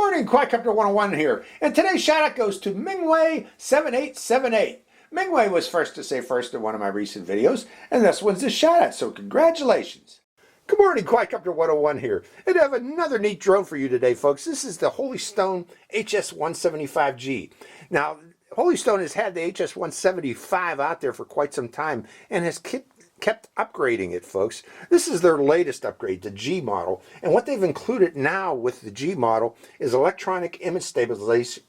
morning, Quadcopter 101 here, and today's shout out goes to Mingwei7878. Mingwei was first to say first in one of my recent videos, and this one's a shout out, so congratulations. Good morning, Quadcopter 101 here, and I have another neat drone for you today, folks. This is the Holy Stone HS175G. Now, Holy Stone has had the HS175 out there for quite some time and has kept upgrading it, folks. This is their latest upgrade, the G model, and what they've included now with the G model is electronic image stabilization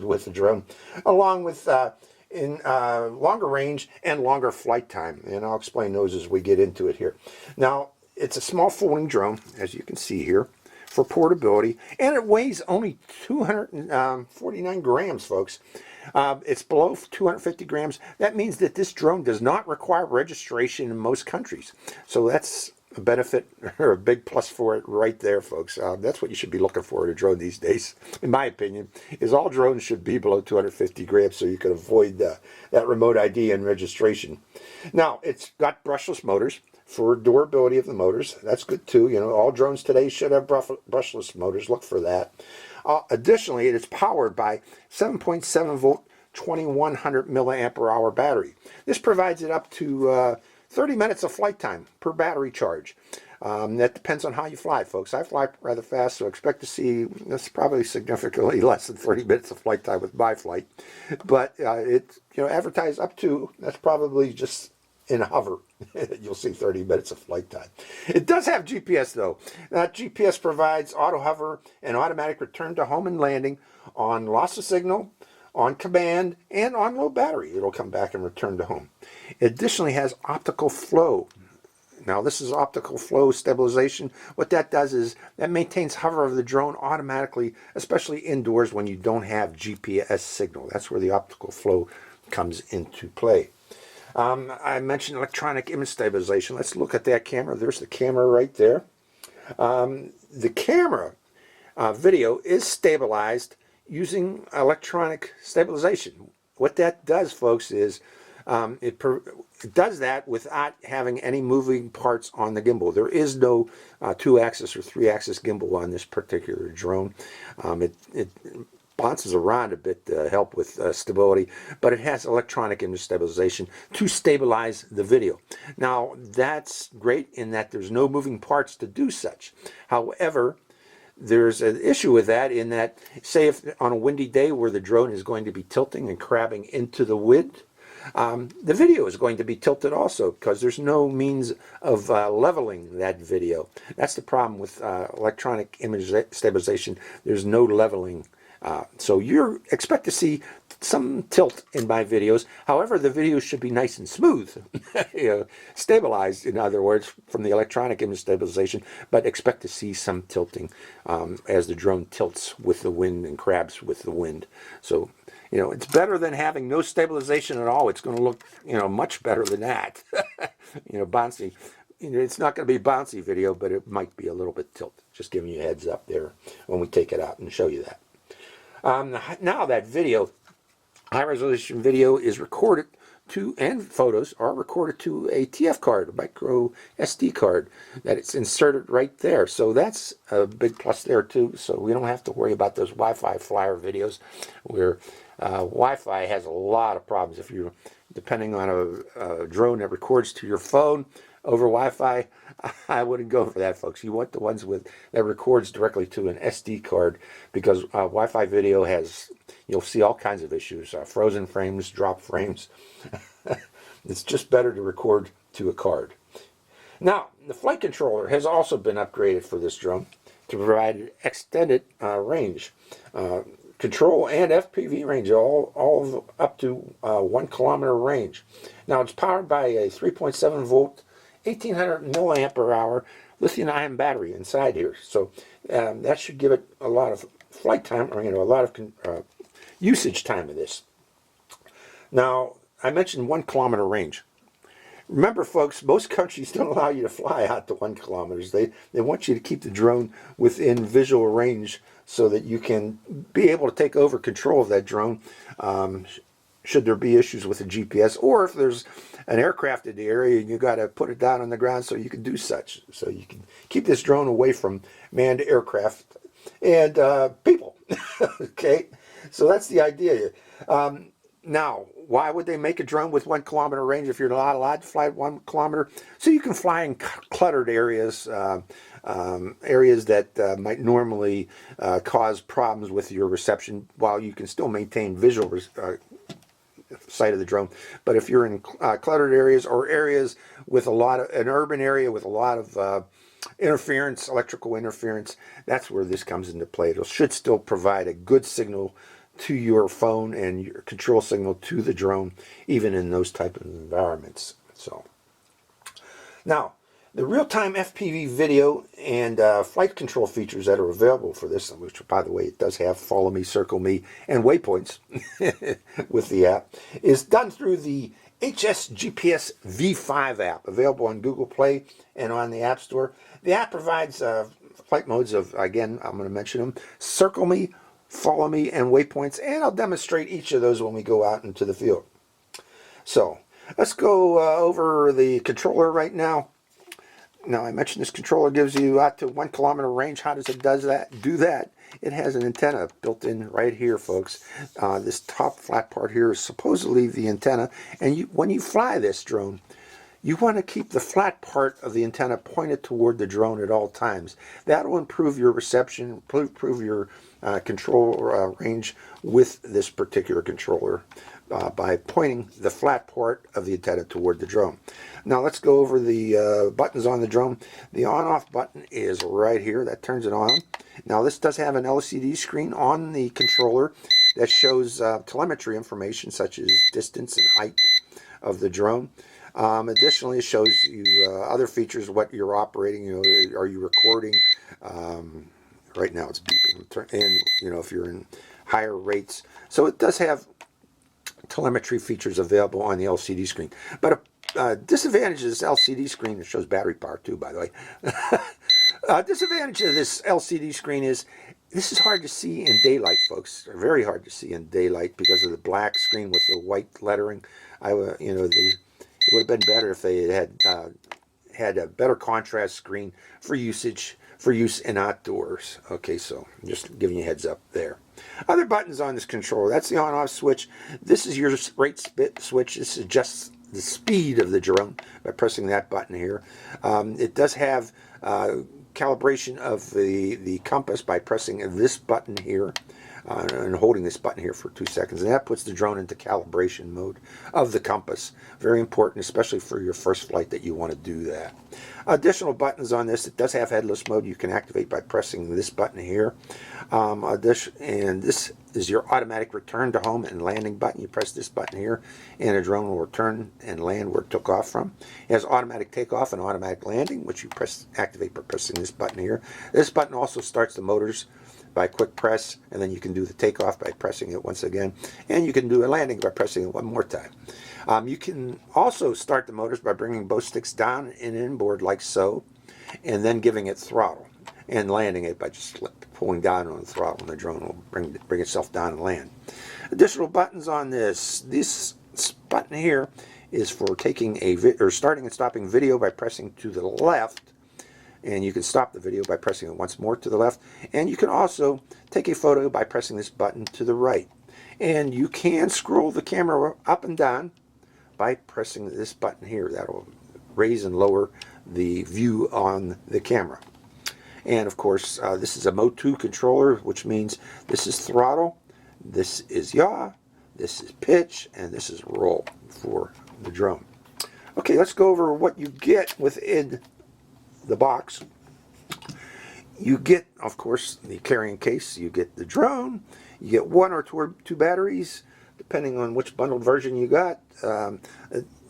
with the drone, along with longer range and longer flight time, and I'll explain those as we get into it here. Now, it's a small folding drone, as you can see here, for portability, and it weighs only 249 grams, folks. It's below 250 grams. That means that this drone does not require registration in most countries. So that's a benefit, or a big plus for it right there, folks. That's what you should be looking for in a drone these days, in my opinion, is all drones should be below 250 grams so you can avoid that remote ID and registration. Now, it's got brushless motors for durability of the motors. That's good too. You know, all drones today should have brushless motors. Look for that. Additionally, it is powered by 7.7 volt 2100 milliampere hour battery. This provides it up to 30 minutes of flight time per battery charge. That depends on how you fly, folks. I fly rather fast, so expect to see this probably significantly less than 30 minutes of flight time with my flight. But it's advertised up to, that's probably just in hover. You'll see 30 minutes of flight time. It does have GPS though. That GPS provides auto hover and automatic return to home and landing on loss of signal, on command, and on low battery. It'll come back and return to home. It additionally has optical flow. Now, this is optical flow stabilization. What that does is that maintains hover of the drone automatically, especially indoors when you don't have GPS signal. That's where the optical flow comes into play. I mentioned electronic image stabilization. Let's look at that camera. There's the camera right there. The camera video is stabilized using electronic stabilization. What that does, folks, is it does that without having any moving parts on the gimbal. There is no 2-axis or 3-axis gimbal on this particular drone. It bounces around a bit to help with stability, but it has electronic image stabilization to stabilize the video. Now, that's great in that there's no moving parts to do such. However, there's an issue with that in that, say if on a windy day where the drone is going to be tilting and crabbing into the wind, the video is going to be tilted also because there's no means of leveling that video. That's the problem with electronic image stabilization. There's no leveling. So you expect to see some tilt in my videos. However, the video should be nice and smooth, stabilized, in other words, from the electronic image stabilization, but expect to see some tilting as the drone tilts with the wind and crabs with the wind. So, it's better than having no stabilization at all. It's going to look, much better than that. Bouncy. It's not going to be a bouncy video, but it might be a little bit tilted. Just giving you a heads up there when we take it out and show you that. Now that video, high-resolution video is recorded to, and photos are recorded to a TF card, a micro SD card, that it's inserted right there. So that's a big plus there too. So we don't have to worry about those Wi-Fi flyer videos where Wi-Fi has a lot of problems. If you're depending on a drone that records to your phone over Wi-Fi, I wouldn't go for that, folks. You want the ones that records directly to an SD card, because Wi-Fi video you'll see all kinds of issues, frozen frames, drop frames. It's just better to record to a card. Now, the flight controller has also been upgraded for this drone to provide extended range. Control and FPV range, all up to 1 kilometer range. Now, it's powered by a 3.7 volt 1800 milliampere hour lithium-ion battery inside here, so that should give it a lot of flight time, or a lot of usage time of this. Now, I mentioned 1 kilometer range. Remember, folks, most countries don't allow you to fly out to 1 kilometer. They want you to keep the drone within visual range so that you can be able to take over control of that drone should there be issues with the GPS, or if there's an aircraft in the area and you got to put it down on the ground so you can do such. So you can keep this drone away from manned aircraft and people. Okay, so that's the idea. Now, why would they make a drone with 1 kilometer range if you're not allowed to fly 1 kilometer? So you can fly in cluttered areas, areas that might normally cause problems with your reception, while you can still maintain visual sight of the drone. But if you're in cluttered areas, or areas with a lot of, an urban area with a lot of interference, electrical interference, that's where this comes into play. It should still provide a good signal to your phone and your control signal to the drone, even in those type of environments. So now, the real-time FPV video and flight control features that are available for this, which, by the way, it does have follow me, circle me, and waypoints with the app, is done through the HS V5 app, available on Google Play and on the App Store. The app provides flight modes of, again, I'm going to mention them, circle me, follow me, and waypoints, and I'll demonstrate each of those when we go out into the field. So let's go over the controller right now. Now, I mentioned this controller gives you out to 1 kilometer range. How does it do that? It has an antenna built in right here, folks. This top flat part here is supposedly the antenna, and when you fly this drone, you want to keep the flat part of the antenna pointed toward the drone at all times. That will improve your reception, improve your control range with this particular controller by pointing the flat part of the antenna toward the drone. Now let's go over the buttons on the drone. The on-off button is right here. That turns it on. Now this does have an LCD screen on the controller that shows telemetry information such as distance and height of the drone. Additionally, it shows you other features, what you're operating. You know, are you recording? Right now it's beeping, and you know, if you're in higher rates. So it does have telemetry features available on the LCD screen. But a disadvantage of this LCD screen, it shows battery power too, by the way. Disadvantage of this LCD screen is this is hard to see in daylight, folks. Very hard to see in daylight because of the black screen with the white lettering. You know, it would have been better if they had a better contrast screen for use in outdoors. Okay, so just giving you a heads up there. Other buttons on this controller, that's the on-off switch. This is your rate switch. This adjusts the speed of the drone by pressing that button here. It does have calibration of the compass by pressing this button here and holding this button here for 2 seconds, and that puts the drone into calibration mode of the compass. Very important, especially for your first flight, that you want to do that. Additional buttons on this, it does have headless mode. You can activate by pressing this button here. And this is your automatic return to home and landing button. You press this button here and a drone will return and land where it took off from. It has automatic takeoff and automatic landing, which you activate by pressing this button here. This button also starts the motors by quick press, and then you can do the takeoff by pressing it once again, and you can do a landing by pressing it one more time. You can also start the motors by bringing both sticks down and inboard like so, and then giving it throttle, and landing it by just pulling down on the throttle, and the drone will bring itself down and land. Additional buttons on this. This button here is for taking starting and stopping video by pressing to the left, and you can stop the video by pressing it once more to the left, and you can also take a photo by pressing this button to the right. And you can scroll the camera up and down by pressing this button here. That'll raise and lower the view on the camera. And of course, this is a Mode 2 controller, which means this is throttle, this is yaw, this is pitch, and this is roll for the drone. Okay, let's go over what you get within the box. You get, of course, the carrying case. You get the drone. You get 1 or 2 batteries, depending on which bundled version you got.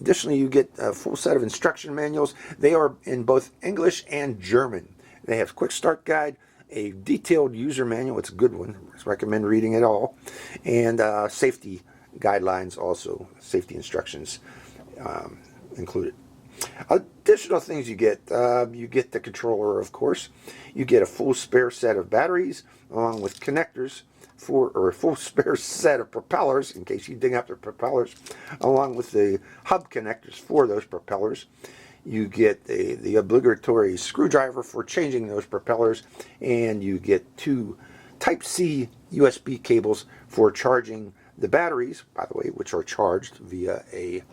Additionally, you get a full set of instruction manuals. They are in both English and German. They have quick start guide, a detailed user manual. It's a good one. I recommend reading it all. And safety guidelines also, safety instructions included. Additional things you get the controller, of course. You get a full spare set of batteries along with connectors or a full spare set of propellers in case you dig up the propellers, along with the hub connectors for those propellers. You get the obligatory screwdriver for changing those propellers, and you get 2 Type-C USB cables for charging the batteries, by the way, which are charged via a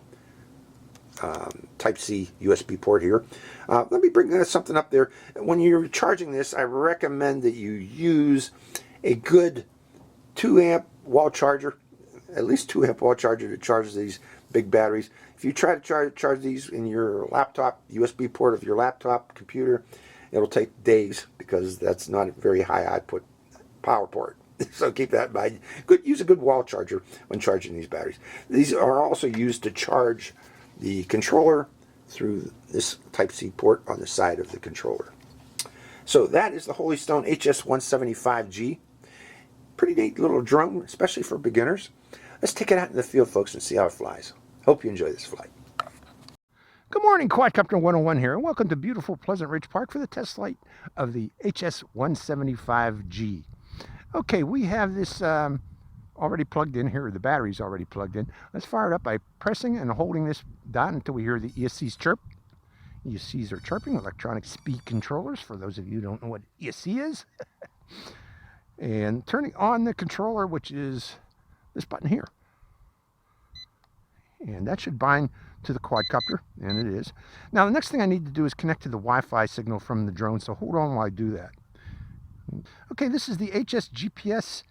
Type-C USB port here. Let me bring something up there. When you're charging this, I recommend that you use a good 2 amp wall charger, at least 2 amp wall charger to charge these big batteries. If you try to charge these in your laptop, USB port of your laptop computer, it'll take days because that's not a very high output power port. So keep that in mind. Use a good wall charger when charging these batteries. These are also used to charge the controller through this Type-C port on the side of the controller. So that is the Holy Stone HS175G. Pretty neat little drone, especially for beginners. Let's take it out in the field, folks, and see how it flies. Hope you enjoy this flight. Good morning, Quadcopter 101 here, and welcome to beautiful Pleasant Ridge Park for the test flight of the HS175G. Okay, we have this already plugged in here. The battery's already plugged in. Let's fire it up by pressing and holding this down until we hear the ESCs chirp. ESCs are chirping, electronic speed controllers, for those of you who don't know what ESC is. And turning on the controller, which is this button here. And that should bind to the quadcopter, and it is. Now, the next thing I need to do is connect to the Wi-Fi signal from the drone, so hold on while I do that. Okay, this is the HS GPS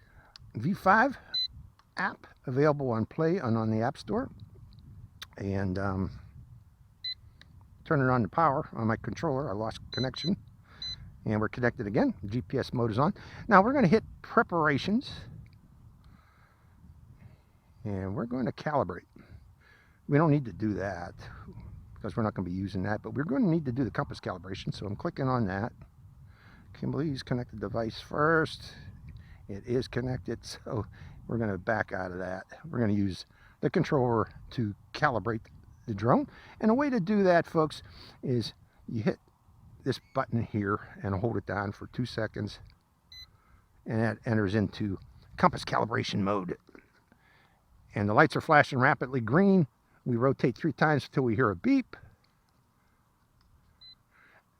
V5 app, available on Play and on the App Store. And turn it on to power on my controller. I lost connection. And we're connected again. GPS mode is on. Now we're going to hit preparations. And we're going to calibrate. We don't need to do that because we're not going to be using that, but we're going to need to do the compass calibration. So I'm clicking on that. Please connect the device first. It is connected, so we're going to back out of that. We're going to use the controller to calibrate the drone. And a way to do that, folks, is you hit this button here and hold it down for 2 seconds, and that enters into compass calibration mode. And the lights are flashing rapidly green. We rotate 3 times until we hear a beep.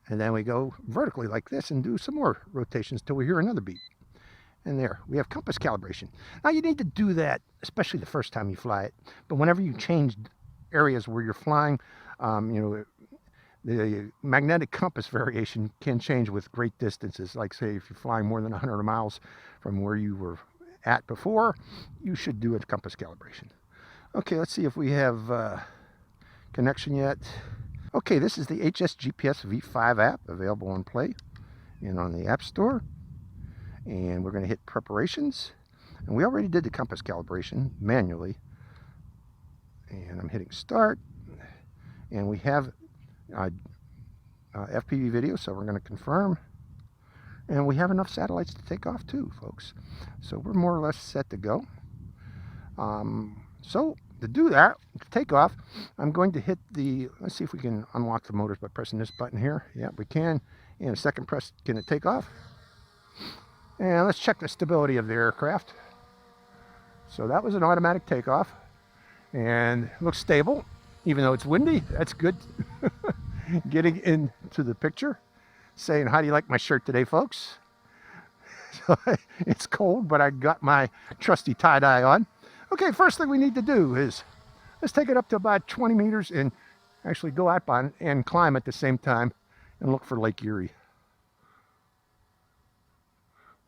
And then we go vertically like this and do some more rotations till we hear another beep. And there, we have compass calibration. Now you need to do that, especially the first time you fly it. But whenever you change areas where you're flying, the magnetic compass variation can change with great distances. Like say if you're flying more than 100 miles from where you were at before, you should do a compass calibration. Okay, let's see if we have connection yet. Okay, this is the HS GPS V5 app, available on Play and on the App Store. And we're going to hit preparations. And we already did the compass calibration manually. And I'm hitting start. And we have FPV video, so we're going to confirm. And we have enough satellites to take off too, folks. So we're more or less set to go. So to do that, to take off, I'm going to hit the, let's see if we can unlock the motors by pressing this button here. Yeah, we can. And a second press, can it take off? And let's check the stability of the aircraft. So that was an automatic takeoff. And it looks stable, even though it's windy. That's good. Getting into the picture, saying, how do you like my shirt today, folks? So, it's cold, but I got my trusty tie-dye on. Okay, first thing we need to do is, let's take it up to about 20 meters and actually go out and climb at the same time and look for Lake Erie.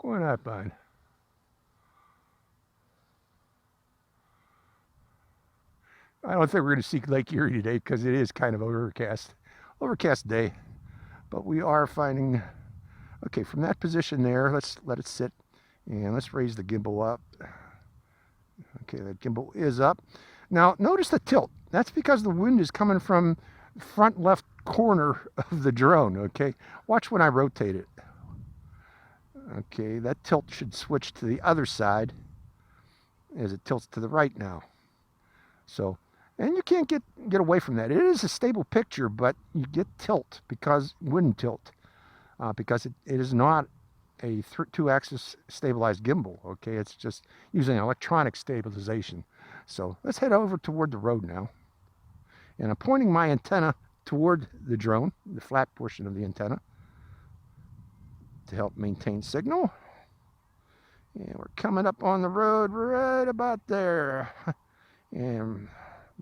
Going out by. I don't think we're going to see Lake Erie today because it is kind of overcast day. But we are finding, okay, from that position there, let's let it sit and let's raise the gimbal up. Okay, that gimbal is up. Now, notice the tilt. That's because the wind is coming from the front left corner of the drone, okay? Watch when I rotate it. Okay, that tilt should switch to the other side as it tilts to the right now. So, and you can't get away from that. It is a stable picture, but you get tilt because wind tilt, because it is not a 2-axis stabilized gimbal. Okay, it's just using electronic stabilization. So let's head over toward the road now, and I'm pointing my antenna toward the drone, the flat portion of the antenna, to help maintain signal. And we're coming up on the road right about there. And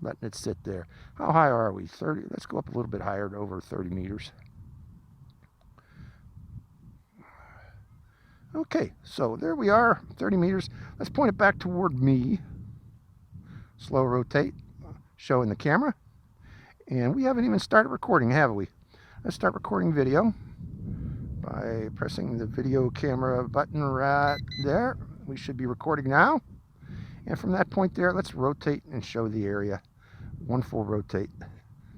letting it sit there. How high are we? 30. Let's go up a little bit higher to over 30 meters. Okay, so there we are, 30 meters. Let's point it back toward me. Slow rotate, showing the camera. And we haven't even started recording, have we? Let's start recording video by pressing the video camera button right there. We should be recording now. And from that point there, let's rotate and show the area. One full rotate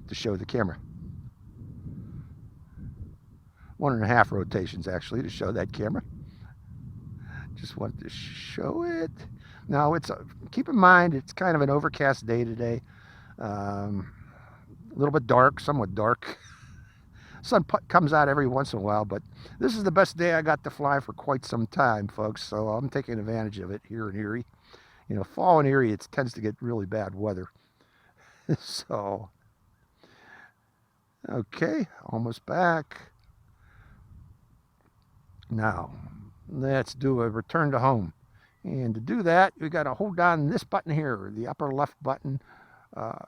to show the camera. 1.5 rotations actually to show that camera. Just want to show it. Now keep in mind it's kind of an overcast day today. A little bit dark, somewhat dark. Sun comes out every once in a while, but this is the best day I got to fly for quite some time, folks. So I'm taking advantage of it here in Erie. You know, fall in Erie, it tends to get really bad weather. So, okay, almost back. Now, let's do a return to home. And to do that, we got to hold down this button here, the upper left button.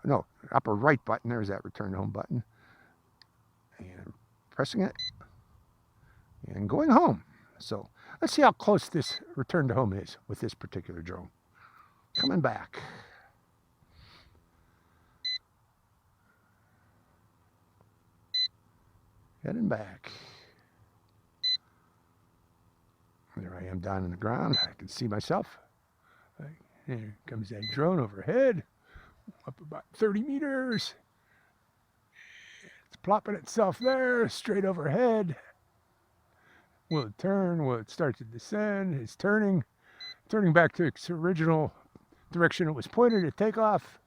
No, upper right button. There's that return to home button. And pressing it and going home. So let's see how close this return to home is with this particular drone. Coming back. Heading back. There I am down on the ground. I can see myself. Here comes that drone overhead. Up about 30 meters. It's plopping itself there, straight overhead. Will it turn? Will it start to descend? It's turning back to its original direction it was pointed at takeoff,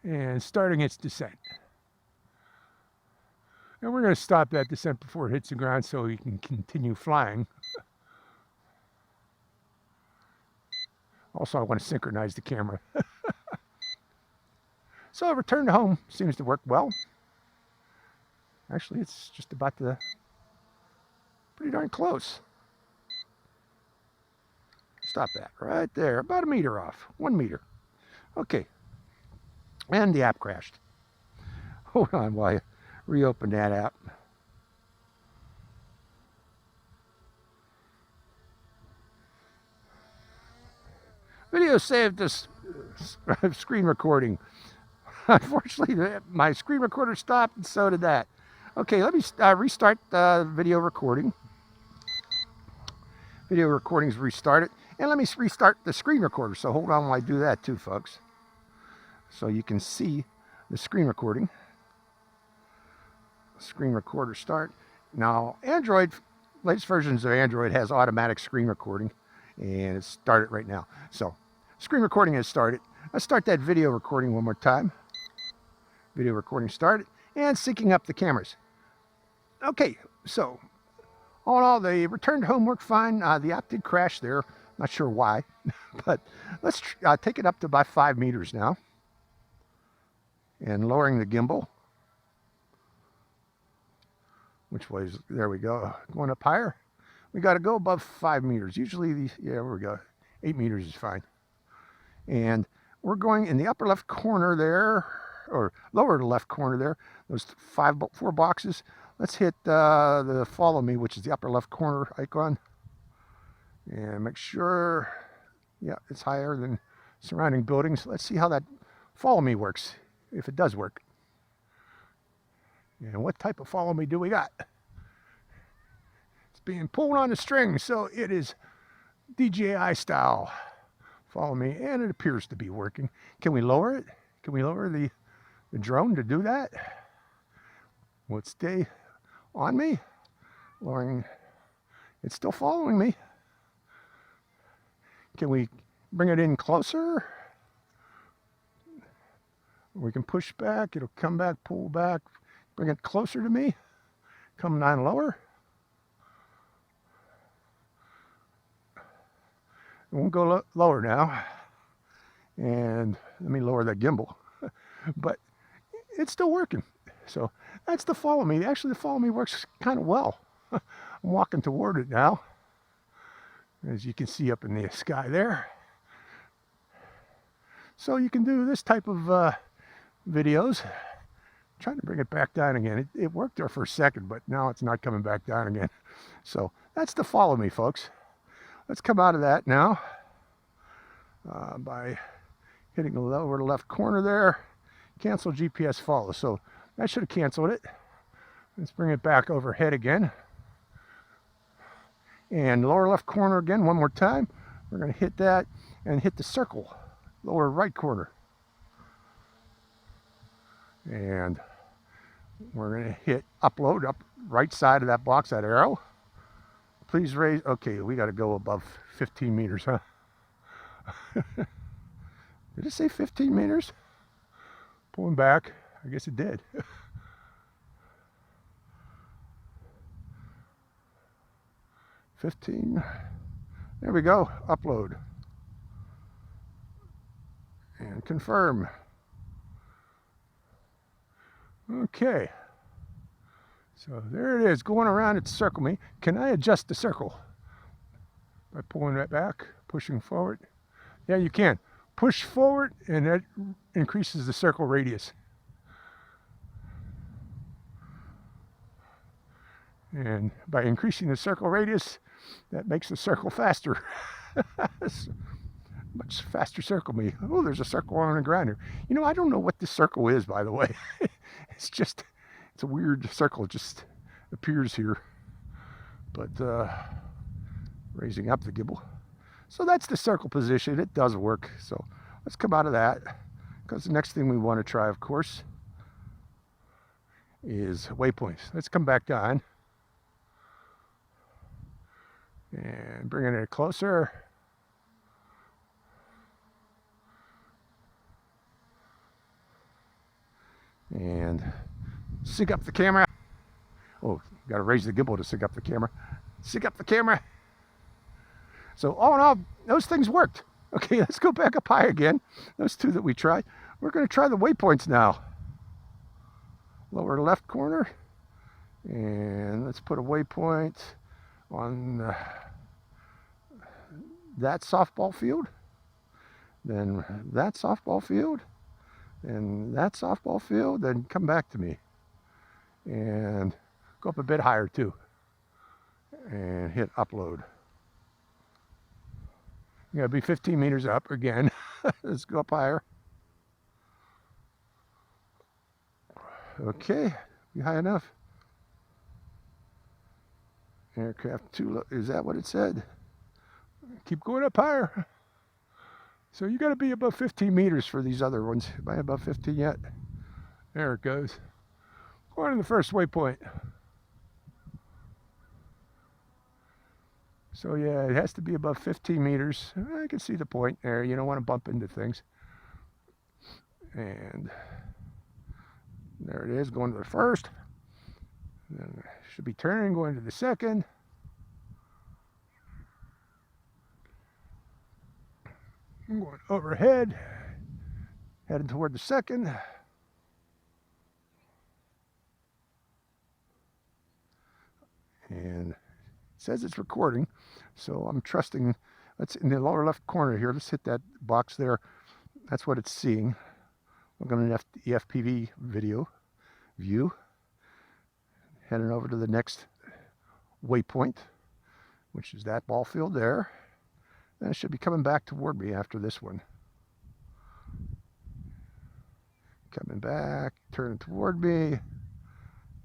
and starting its descent. And we're going to stop that descent before it hits the ground so we can continue flying. Also, I want to synchronize the camera. So return to home seems to work well. Actually, it's just about pretty darn close. Stop that right there, about a meter off, 1 meter. Okay, and the app crashed. Hold on while I reopen that app. Video saved this screen recording. Unfortunately, my screen recorder stopped, and so did that. Okay, let me restart the video recording. Video recording's restarted. And let me restart the screen recorder. So hold on while I do that too, folks. So you can see the screen recording. Screen recorder start. Now, Android, latest versions of Android has automatic screen recording. And it's started right now. So, screen recording has started. Let's start that video recording one more time. Video recording started. And syncing up the cameras. Okay, so all in all, the return to home worked fine. The app did crash there. Not sure why, but let's take it up to about 5 meters now. And lowering the gimbal. Which way is, there we go, going up higher. We got to go above 5 meters. Usually, there we go, 8 meters is fine. And we're going in the upper left corner there, or lower left corner there, those 4 boxes. Let's hit the follow me, which is the upper left corner icon. And make sure, yeah, it's higher than surrounding buildings. Let's see how that follow me works, if it does work. And what type of follow me do we got? It's being pulled on a string, so it is DJI style. Follow me, and it appears to be working. Can we lower it? Can we lower the drone to do that? Will it stay on me? Lowering, it's still following me. Can we bring it in closer? We can push back, it'll come back, pull back, bring it closer to me, come down lower. It won't go lower now. And let me lower that gimbal. But it's still working. So that's the follow me. Actually, the follow me works kind of well. I'm walking toward it now, as you can see up in the sky there. So you can do this type of videos. I'm trying to bring it back down again. It worked there for a second, but now it's not coming back down again. So that's the follow me, folks. Let's come out of that now by hitting the lower left corner there. Cancel GPS follow. So that should have canceled it. Let's bring it back overhead again. And lower left corner again one more time. We're going to hit that and hit the circle, lower right corner. And we're going to hit upload, up right side of that box, that arrow. Please raise, okay, we got to go above 15 meters, huh? Did it say 15 meters? Pulling back, I guess it did. 15. There we go. Upload. And confirm. Okay. So there it is, going around its circle me. Can I adjust the circle? By pulling that back, pushing forward? Yeah, you can. Push forward and that increases the circle radius. And by increasing the circle radius, that makes the circle faster. Much faster circle me. Oh, there's a circle on the ground here. You know, I don't know what this circle is, by the way. It's a weird circle. It just appears here. But raising up the gimbal. So that's the circle position. It does work. So let's come out of that, because the next thing we want to try, of course, is waypoints. Let's come back down and bringing it closer. And sync up the camera. Oh, got to raise the gimbal to sync up the camera. Sync up the camera. So all in all, those things worked. Okay, let's go back up high again. Those two that we tried. We're going to try the waypoints now. Lower left corner. And let's put a waypoint on that softball field. Then that softball field. And that softball field, then come back to me and go up a bit higher too and hit upload. You gotta be 15 meters up again. Let's go up higher. Okay, be high enough. Aircraft 2, is that what it said? Keep going up higher. So you got to be above 15 meters for these other ones. Am I above 15 yet? There it goes. Going to the first waypoint. So yeah, it has to be above 15 meters. I can see the point there. You don't want to bump into things. And there it is, going to the first. Then should be turning, going to the second. I'm going overhead, heading toward the second. And it says it's recording, so I'm trusting. Let's in the lower left corner here. Let's hit that box there. That's what it's seeing. We're going to the FPV video view. Heading over to the next waypoint, which is that ball field there. And it should be coming back toward me after this one. Coming back, turning toward me,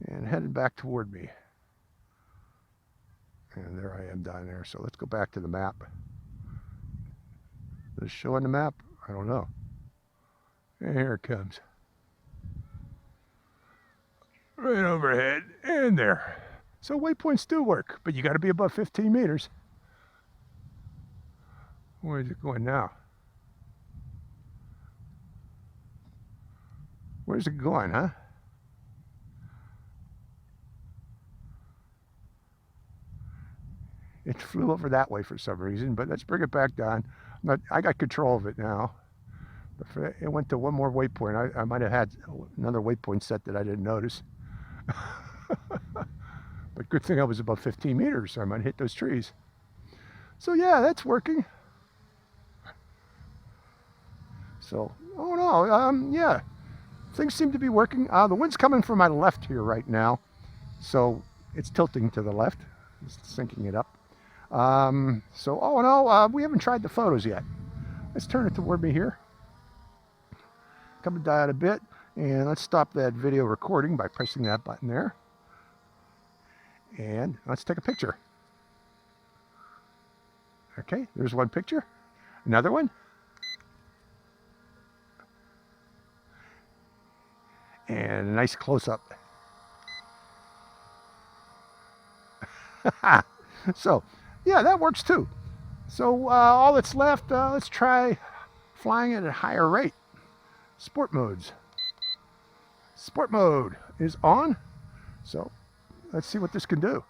and heading back toward me. And there I am down there. So let's go back to the map. Does it show on the map? I don't know. And here it comes. Right overhead, and there. So waypoints do work, but you got to be above 15 meters. Where is it going now? Where's it going, huh? It flew over that way for some reason, but let's bring it back down. I got control of it now. It went to one more waypoint. I might have had another waypoint set that I didn't notice. But good thing I was above 15 meters, so I might hit those trees. So yeah, that's working. So, oh no, yeah, things seem to be working. The wind's coming from my left here right now, so it's tilting to the left, it's syncing it up. So, oh no, we haven't tried the photos yet. Let's turn it toward me here. Come down a bit, and let's stop that video recording by pressing that button there. And let's take a picture. Okay, there's one picture. Another one. And a nice close-up. So, yeah, that works too. So all that's left, let's try flying at a higher rate. Sport modes. Sport mode is on. So let's see what this can do.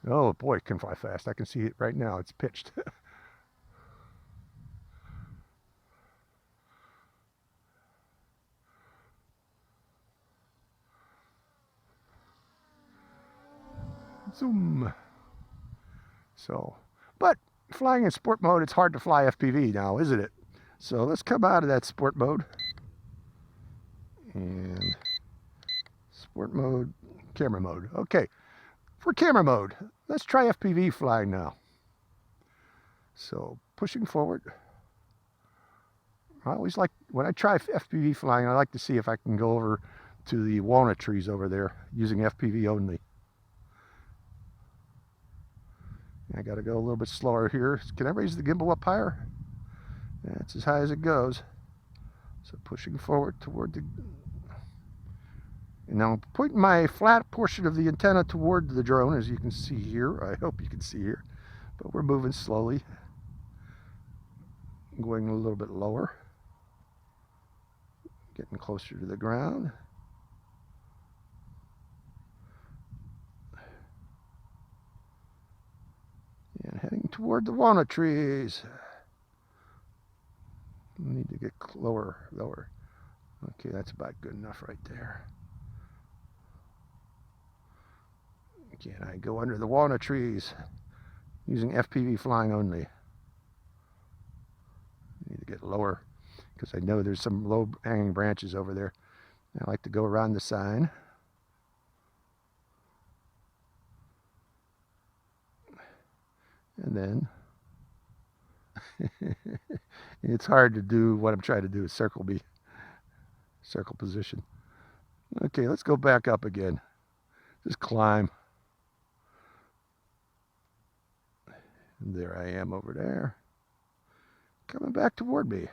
Oh boy, it can fly fast. I can see it right now. It's pitched. Zoom. So, but flying in sport mode, it's hard to fly FPV now, isn't it? So let's come out of that sport mode. And sport mode, camera mode. Okay, for camera mode, let's try FPV flying now. So pushing forward. I always like, when I try FPV flying, I like to see if I can go over to the walnut trees over there using FPV only. I got to go a little bit slower here. Can I raise the gimbal up higher? That's as high as it goes. So pushing forward toward the... And now I'm pointing my flat portion of the antenna toward the drone, as you can see here. I hope you can see here. But we're moving slowly. Going a little bit lower. Getting closer to the ground. And heading toward the walnut trees. We need to get lower. Okay, that's about good enough right there. Can I go under the walnut trees using FPV flying only? Need to get lower because I know there's some low hanging branches over there. I like to go around the sign. And then it's hard to do what I'm trying to do, is circle position. Okay, let's go back up again. Just climb. And there I am over there. Coming back toward me.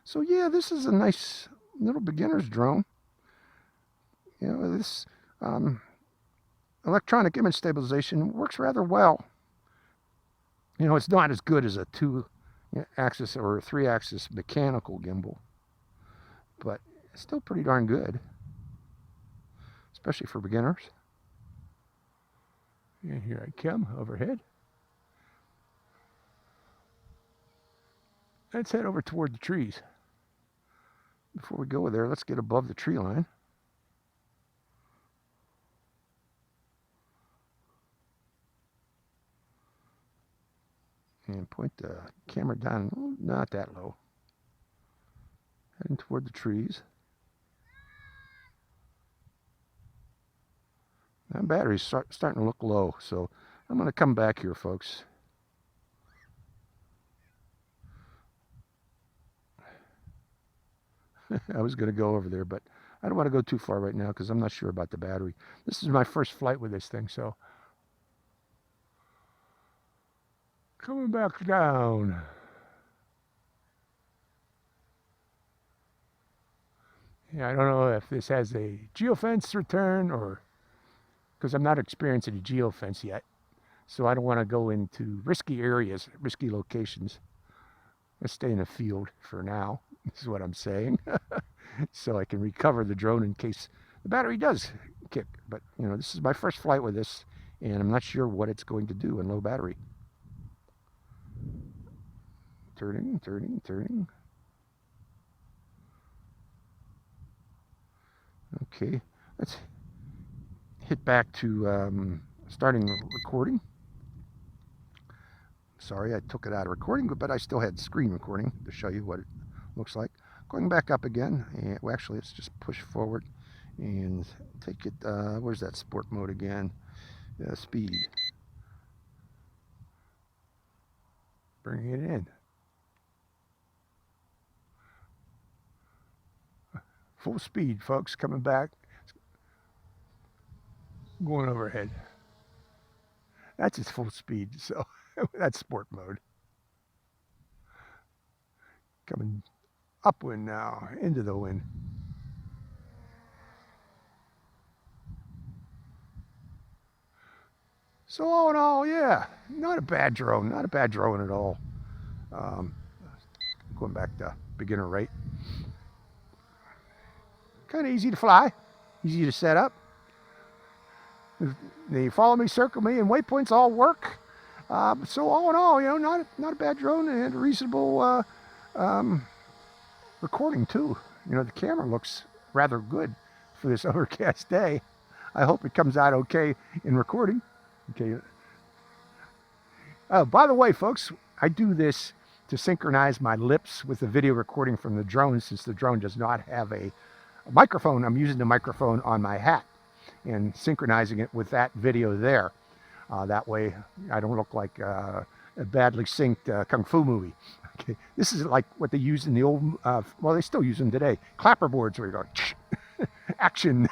So yeah, this is a nice little beginner's drone. You know, this electronic image stabilization works rather well. You know, it's not as good as a 2-axis or a 3-axis mechanical gimbal, but it's still pretty darn good, especially for beginners. And here I come overhead. Let's head over toward the trees. Before we go there, let's get above the tree line. And point the camera down, not that low. Heading toward the trees. That battery's starting to look low, so I'm going to come back here, folks. I was going to go over there, but I don't want to go too far right now because I'm not sure about the battery. This is my first flight with this thing, so. Coming back down. Yeah, I don't know if this has a geofence return or, because I'm not experiencing a geofence yet. So I don't want to go into risky areas, risky locations. Let's stay in the field for now, is what I'm saying. So I can recover the drone in case the battery does kick. But, you know, this is my first flight with this, and I'm not sure what it's going to do in low battery. Turning. Okay, let's hit back to starting recording. Sorry, I took it out of recording, but I still had screen recording to show you what it looks like. Going back up again, and well, actually, let's just push forward and take it. Where's that sport mode again? Speed. Bring it in. Full speed, folks, coming back. Going overhead. That's its full speed, so that's sport mode. Coming upwind now, into the wind. So all in all, yeah, not a bad drone, not a bad drone at all. Going back to beginner rate. Kind of easy to fly, easy to set up. They follow me, circle me, and waypoints all work. So all in all, not a bad drone and a reasonable recording too. The camera looks rather good for this overcast day. I hope it comes out okay in recording. Okay. Oh, by the way, folks, I do this to synchronize my lips with the video recording from the drone, since the drone does not have a microphone. I'm using the microphone on my hat and synchronizing it with that video there. That way I don't look like a badly synced kung fu movie. Okay, this is like what they used in the old, well, they still use them today, clapper boards, where you go, action.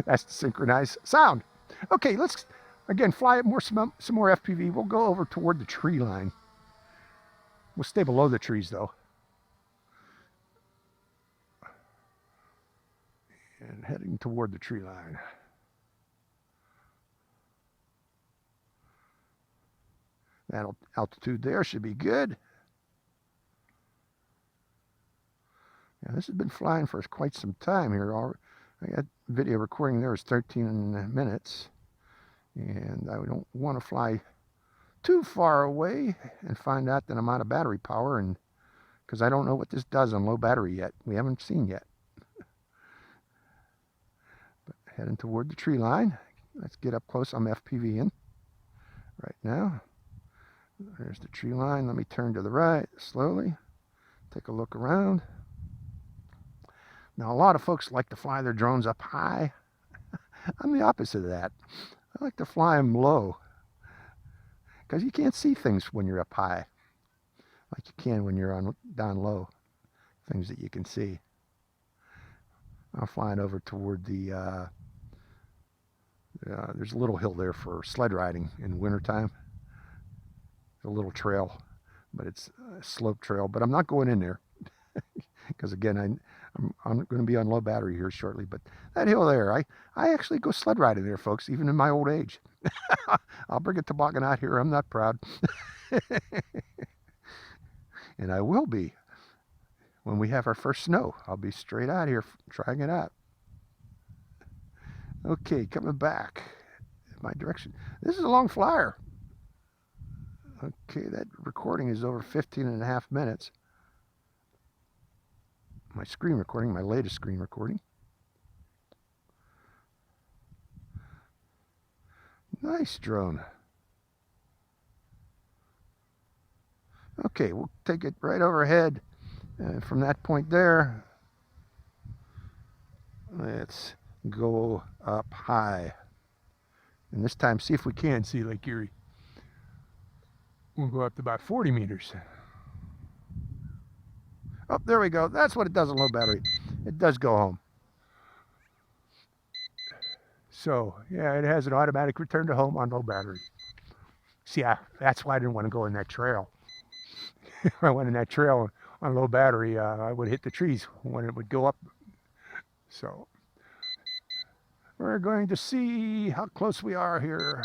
That's the synchronized sound. Okay, let's, again, fly some more FPV. We'll go over toward the tree line. We'll stay below the trees, though. And heading toward the tree line. That altitude there should be good. Yeah, this has been flying for quite some time here. I got video recording there is 13 minutes. And I don't want to fly too far away and find out that I'm out of battery power, and because I don't know what this does on low battery yet. We haven't seen yet. But heading toward the tree line. Let's get up close. I'm FPV in right now. There's the tree line. Let me turn to the right slowly. Take a look around. Now, a lot of folks like to fly their drones up high. I'm the opposite of that. I like to fly them low, because you can't see things when you're up high like you can when you're down low, things that you can see. I'm flying over toward the, there's a little hill there for sled riding in wintertime. A little trail, but it's a slope trail, but I'm not going in there because again, I'm going to be on low battery here shortly. But that hill there, I actually go sled riding there, folks, even in my old age. I'll bring a toboggan out here. I'm not proud. And I will be when we have our first snow. I'll be straight out here trying it out. Okay, coming back in my direction. This is a long flyer. Okay, that recording is over 15.5 minutes. My screen recording, my latest screen recording. Nice drone. Okay, we'll take it right overhead. From that point there, let's go up high. And this time, see if we can see Lake Erie. We'll go up to about 40 meters. Oh, there we go. That's what it does on low battery. It does go home. So, yeah, it has an automatic return to home on low battery. See, that's why I didn't want to go in that trail. If I went in that trail on low battery, I would hit the trees when it would go up. So, we're going to see how close we are here.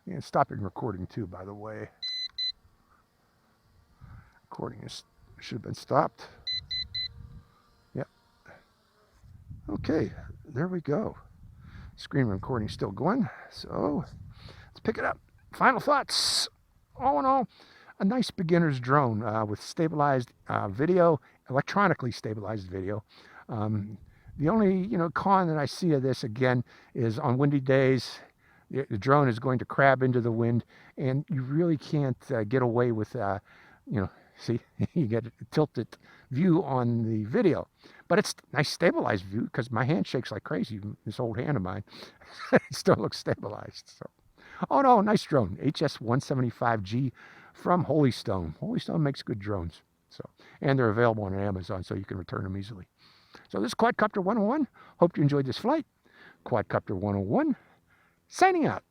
And stopping recording too, by the way. Recording should have been stopped. Yep. Okay, there we go. Screen recording still going. So let's pick it up. Final thoughts. All in all, a nice beginner's drone with stabilized video, electronically stabilized video. The only, con that I see of this, again, is on windy days, the drone is going to crab into the wind, and you really can't get away with, see, you get a tilted view on the video. But it's a nice stabilized view because my hand shakes like crazy. This old hand of mine, it still looks stabilized. So, oh no, nice drone, HS175G from Holy Stone. Holy Stone makes good drones. So, and they're available on Amazon, so you can return them easily. So this is Quadcopter 101. Hope you enjoyed this flight. Quadcopter 101, signing out.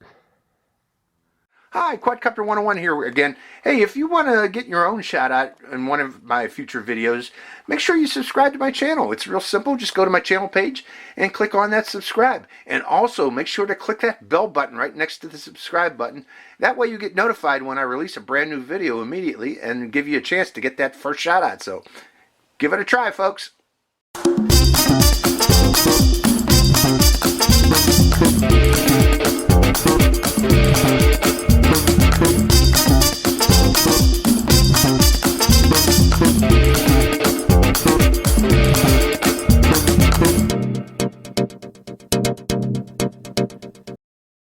Hi, Quadcopter 101 here again. Hey, if you want to get your own shout out in one of my future videos, make sure you subscribe to my channel. It's real simple. Just go to my channel page and click on that subscribe. And also make sure to click that bell button right next to the subscribe button. That way you get notified when I release a brand new video immediately and give you a chance to get that first shout out. So give it a try, folks.